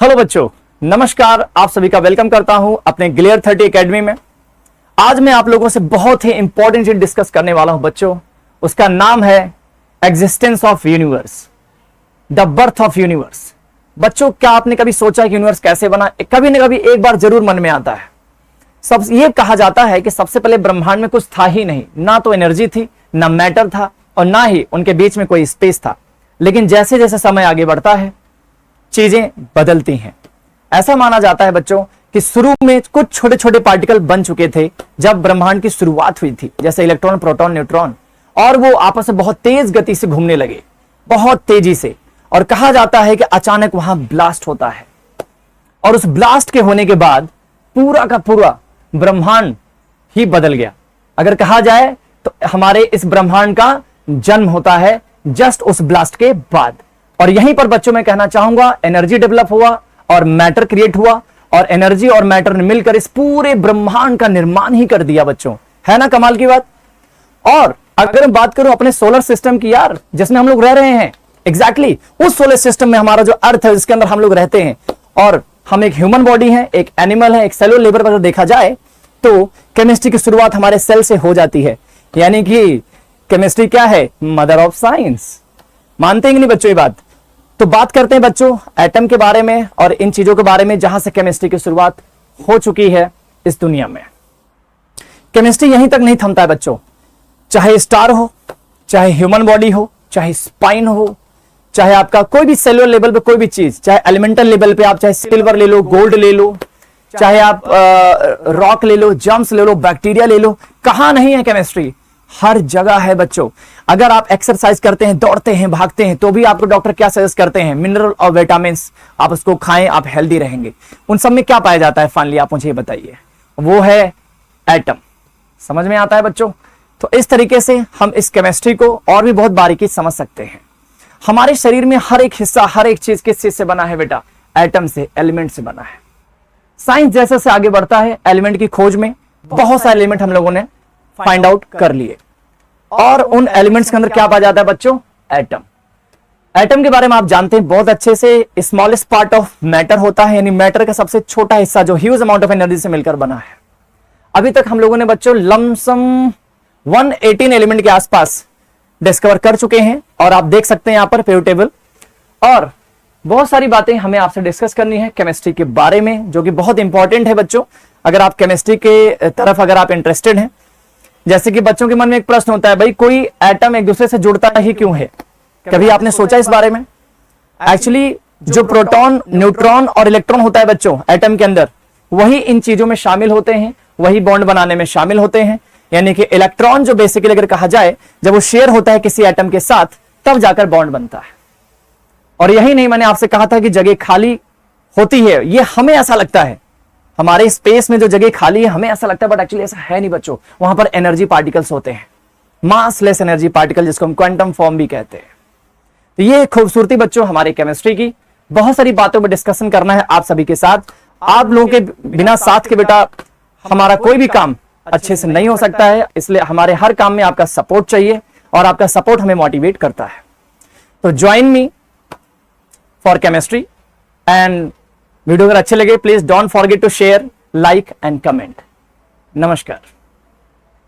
Hello बच्चों, नमस्कार। आप सभी का वेलकम करता हूं अपने ग्लेयर 30 एकेडमी में। आज मैं आप लोगों से बहुत ही इंपॉर्टेंट चीज डिस्कस करने वाला हूं बच्चों। उसका नाम है existence of universe, the birth of universe. बच्चों, क्या आपने कभी सोचा कि यूनिवर्स कैसे बना? कभी ना कभी एक बार जरूर मन में आता है। सब ये कहा जाता है कि सबसे पहले ब्रह्मांड में कुछ था ही नहीं, ना तो एनर्जी थी, ना मैटर था, और ना ही उनके बीच में कोई स्पेस था। लेकिन जैसे जैसे समय आगे बढ़ता है चीजें बदलती हैं। ऐसा माना जाता है बच्चों कि शुरू में कुछ छोटे छोटे पार्टिकल बन चुके थे जब ब्रह्मांड की शुरुआत हुई थी, जैसे इलेक्ट्रॉन, प्रोटॉन, न्यूट्रॉन, और वो आपस में बहुत तेज गति से घूमने लगे, बहुत तेजी से। और कहा जाता है कि अचानक वहां ब्लास्ट होता है, और उस ब्लास्ट के होने के बाद पूरा का पूरा ब्रह्मांड ही बदल गया। अगर कहा जाए तो हमारे इस ब्रह्मांड का जन्म होता है जस्ट उस ब्लास्ट के बाद। और यहीं पर बच्चों मैं कहना चाहूंगा एनर्जी डेवलप हुआ और मैटर क्रिएट हुआ, और एनर्जी और मैटर ने मिलकर इस पूरे ब्रह्मांड का निर्माण ही कर दिया बच्चों। है ना कमाल की बात? और अगर मैं बात करूं अपने सोलर सिस्टम की यार, जिसमें हम लोग रह रहे हैं, एग्जैक्टली उस सोलर सिस्टम में हमारा जो अर्थ है जिसके अंदर हम लोग रहते हैं, और हम एक ह्यूमन बॉडी है, एक एनिमल है, एक सेलुलर लेवल पर देखा जाए तो केमिस्ट्री की शुरुआत हमारे सेल से हो जाती है। यानी कि केमिस्ट्री क्या है? Mother of science. मानते हैं कि नहीं बच्चों ये बात? तो बात करते हैं बच्चों एटम के बारे में और इन चीजों के बारे में जहां से केमिस्ट्री की शुरुआत हो चुकी है इस दुनिया में। केमिस्ट्री यहीं तक नहीं थमता है बच्चों। चाहे स्टार हो, चाहे ह्यूमन बॉडी हो, चाहे स्पाइन हो, चाहे आपका कोई भी सेलुलर लेवल पे कोई भी चीज, चाहे एलिमेंटल लेवल पे आप चाहे सिल्वर ले लो, गोल्ड ले लो, चाहे आप रॉक ले लो, जर्म्स ले लो, बैक्टीरिया ले लो, कहां नहीं है केमिस्ट्री? हर जगह है बच्चों। अगर आप एक्सरसाइज करते हैं, दौड़ते हैं, भागते हैं, तो भी आपको डॉक्टर क्या सजेस्ट करते हैं? मिनरल और विटामिन आप उसको खाएं, आप हेल्दी रहेंगे। उन सब में क्या पाया जाता है फाइनली? आप मुझे बताइए। वो है एटम। समझ में आता है बच्चों? तो इस तरीके से हम इस केमिस्ट्री को और भी बहुत बारीकी समझ सकते हैं। हमारे शरीर में हर एक हिस्सा, हर एक चीज किस चीज से बना है बेटा? एटम से, एलिमेंट से बना है। साइंस जैसे से आगे बढ़ता है, एलिमेंट की खोज में बहुत सारे एलिमेंट हम लोगों ने फाइंड आउट कर लिए, और उन एलिमेंट्स के अंदर क्या पाया जाता है बच्चों? एटम। एटम के बारे में आप जानते हैं बहुत अच्छे से, स्मॉलेस्ट पार्ट ऑफ मैटर होता है, यानी मैटर का सबसे छोटा हिस्सा जो ह्यूज अमाउंट ऑफ एनर्जी से मिलकर बना है। अभी तक हम लोगों ने बच्चों लमसम 118 एलिमेंट के आसपास डिस्कवर कर चुके हैं, और आप देख सकते हैं यहां पर पीरियड टेबल। और बहुत सारी बातें हमें आपसे डिस्कस करनी है केमिस्ट्री के बारे में, जो कि बहुत इंपॉर्टेंट है बच्चों। अगर आप केमिस्ट्री के तरफ अगर आप इंटरेस्टेड हैं, जैसे कि बच्चों के मन में एक प्रश्न होता है, भाई कोई एटम एक दूसरे से जुड़ता ही क्यों है? कभी आपने सोचा इस बारे में? एक्चुअली जो प्रोटॉन, न्यूट्रॉन और इलेक्ट्रॉन होता है बच्चों एटम के अंदर, वही इन चीजों में शामिल होते हैं, वही बॉन्ड बनाने में शामिल होते हैं। यानी कि इलेक्ट्रॉन जो बेसिकली अगर कहा जाए, जब वो शेयर होता है किसी एटम के साथ, तब जाकर बॉन्ड बनता है। और यही नहीं, मैंने आपसे कहा था कि जगह खाली होती है, ये हमें ऐसा लगता है, हमारे स्पेस में जो जगह खाली है हमें ऐसा लगता है, बट एक्चुअली ऐसा है नहीं बच्चों। वहां पर एनर्जी पार्टिकल्स होते हैं, मासलेस एनर्जी पार्टिकल, जिसको हम क्वांटम फॉर्म भी कहते हैं। तो ये खूबसूरती बच्चों हमारे केमिस्ट्री की। बहुत सारी बातों पर डिस्कशन करना है आप सभी के साथ। आप लोगों के बिना साथ के बेटा हमारा कोई भी काम अच्छे से नहीं हो सकता है, इसलिए हमारे हर काम में आपका सपोर्ट चाहिए, और आपका सपोर्ट हमें मोटिवेट करता है। तो join me for chemistry. And video अगर अच्छे लगे please don't forget to share, like and comment. नमस्कार।